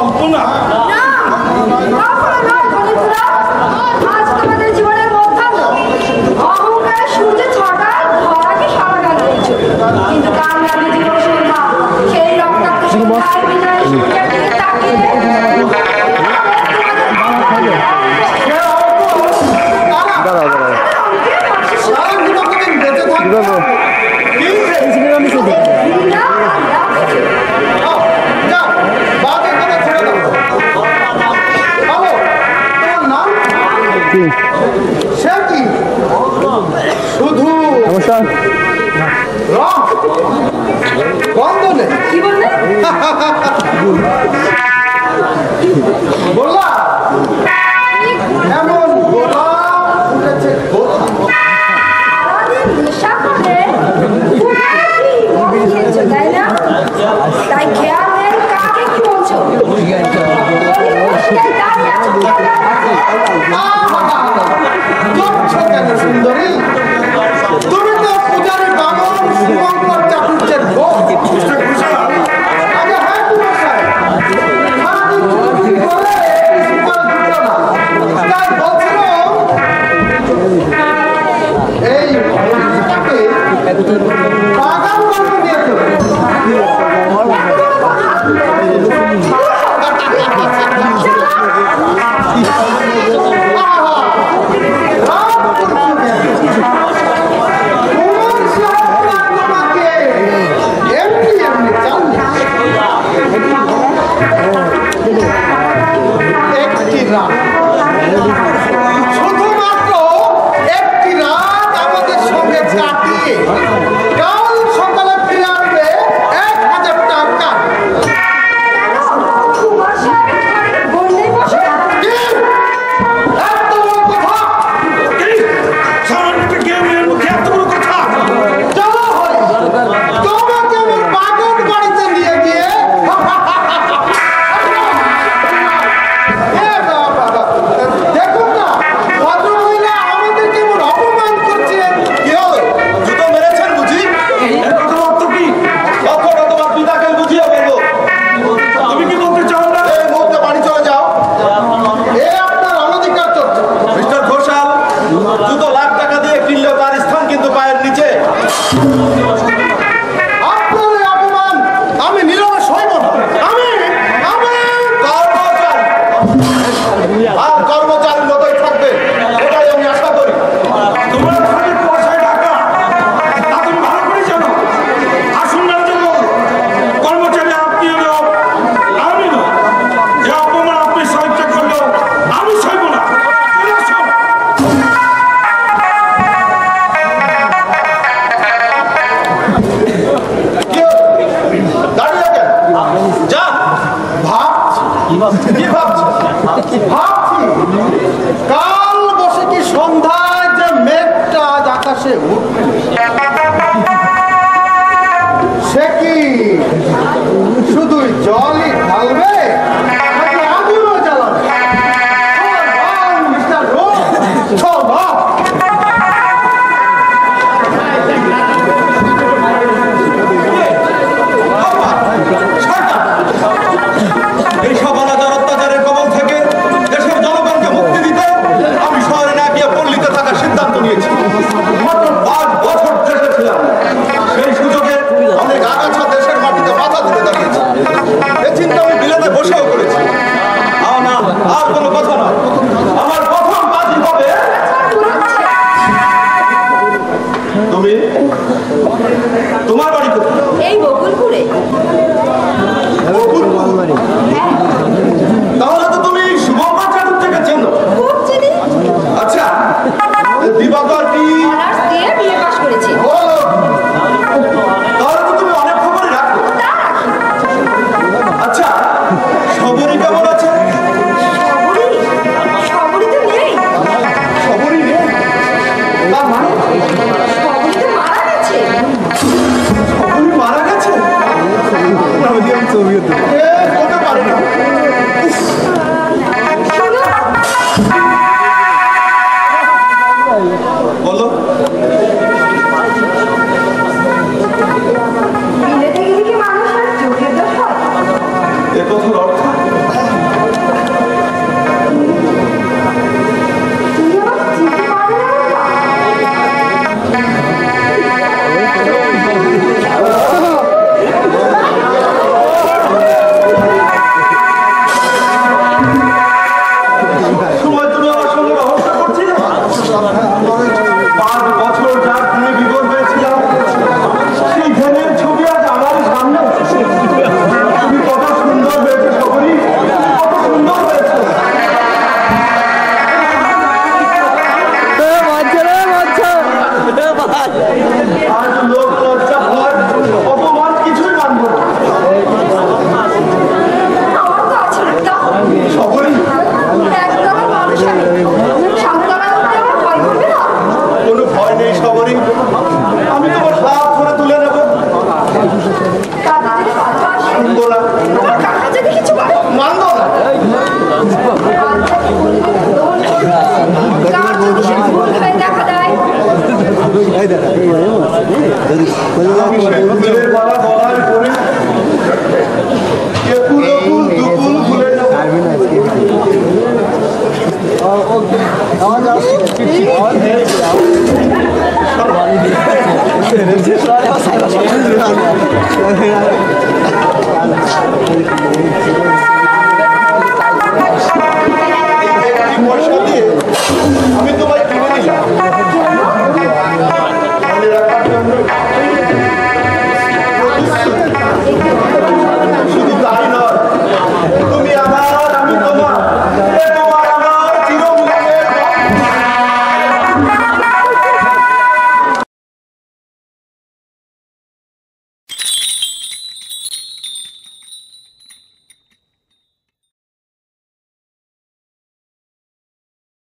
কল্পনা। আজ তোমাদের জীবনের মধ্যাহ্ন অহংকারের সূর্য ছটায় ধরাকে সারা গান দিয়েছ, কিন্তু কামরাবী জীবন সন্ধ্যা সেই রক্তাক্ত সন্ধ্যায় বিজয় সূর্যের দিকে তাকিয়ে শুধু বন্ধনে কি বললে? বললা এমন গোলাপ উঠেছে সারাদিন নেশা করে খেয়েছো তাই না? তাই খেয়াল নেই কাকে কি বলছো? কেন সুন্দরী, তুমি তো পূজারী বামন শুভঙ্কর চাটুর্যের বউ। আগে হ্যাঁ তুমি তাই বলছিল এই বাগান করতে দিয়েছ। শুধুমাত্র একটি রাত আমাদের সঙ্গে কাটিয়ে কাল সকালে ফিরে আসবে 1000 টাকা। তোমাকে আমি বাগান বাড়িতে নিয়ে গিয়ে দেখুন না ভদ্রমহিলা আমাদের কেমন অপমান করছেন। কি হলো, জুতো মেরেছেন বুঝি? তোমার পিতাকে বুঝিয়ে বলবো। তুমি কি বলতে চাও না? এই মুহূর্তে বাড়ি চলে যাও, এ আপনার অনধিকার চলছে। মিস্টার ঘোষাল, জুতো লাখ টাকা দিয়ে কিনলেও তার স্থান কিন্তু পায়ের নিচে। আপনার এই অপমান আমি নীরবে সইব না। আমি কর্মচারী আর কর্মচারীর মতোই থাকবে, এটাই আমি আশা করি। তোমার খালি পয়সায় টাকা, তা তুমি ভালো করে জানো। আসুন না যে কর্মচারী আপনি হলেও আমি নয়। যে অপমান আপনি সহ্য করলেও আমি সইব না। দাঁড়িয়ে কেন? যা ভাবছি। কি ভাবছি? ভাবছি কাল বসে কি সন্ধ্যায় যে মেঘটা আজ আকাশে উঠবে, সে কি শুধুই জলই ঢালবে নাকি আগুনও জ্বালাবে? মিস্টার রোজ, চলো। এইসব অনাচার অত্যাচারের কবল থেকে দেশের জনগণকে মুক্তি দিতে আমি শহরে না গিয়ে পল্লীতে থাকার সিদ্ধান্ত নিয়েছি। মাত্র 5 বছর দেশে ছিলাম, সেই সুযোগে অনেক আগাছা দেশের মাটিতে মাথা তুলে দাঁড়িয়েছে। এ চিন্তা আমি বিলেতে বসেও করেছি। না, আর কোনো কথা না। আমার প্রথম কাজই হবে তুমি তোমার বাড়ি কোথায়? এই বকুলপুরে। তাহলে তো তুমি শুভঙ্কর চাটুর থেকে চেনো। খুব চিনি। আচ্ছা, দিবাকর কি অনার্স দিয়ে বিএ পাশ করেছি। তাহলে তো তুমি অনেক খবরই রাখো। আচ্ছা, সবরি কেমন আছে? সবরি তো নেই। সবরি নেই? তার মানে সবরি তো মারা গেছে। সবরি মারা গেছে? হতে পারে না। বলো। বিলেতে গেলে কি মানুষের চোখের দোষ হয়? এ কথার অর্থ তাতে যদি ভালোবাসে, শুনবো না, তোমার কাকা যদি কিছু বলে, মানবো না। বাচ্চাকে বলবে গ্রহণ করবে। কার যদি সে ভুল হয়ে দেখা দেয়, আমি সেই ফুলের মালা গলায় পরে একুল ওকুল দুকুল ভুলে যাবো।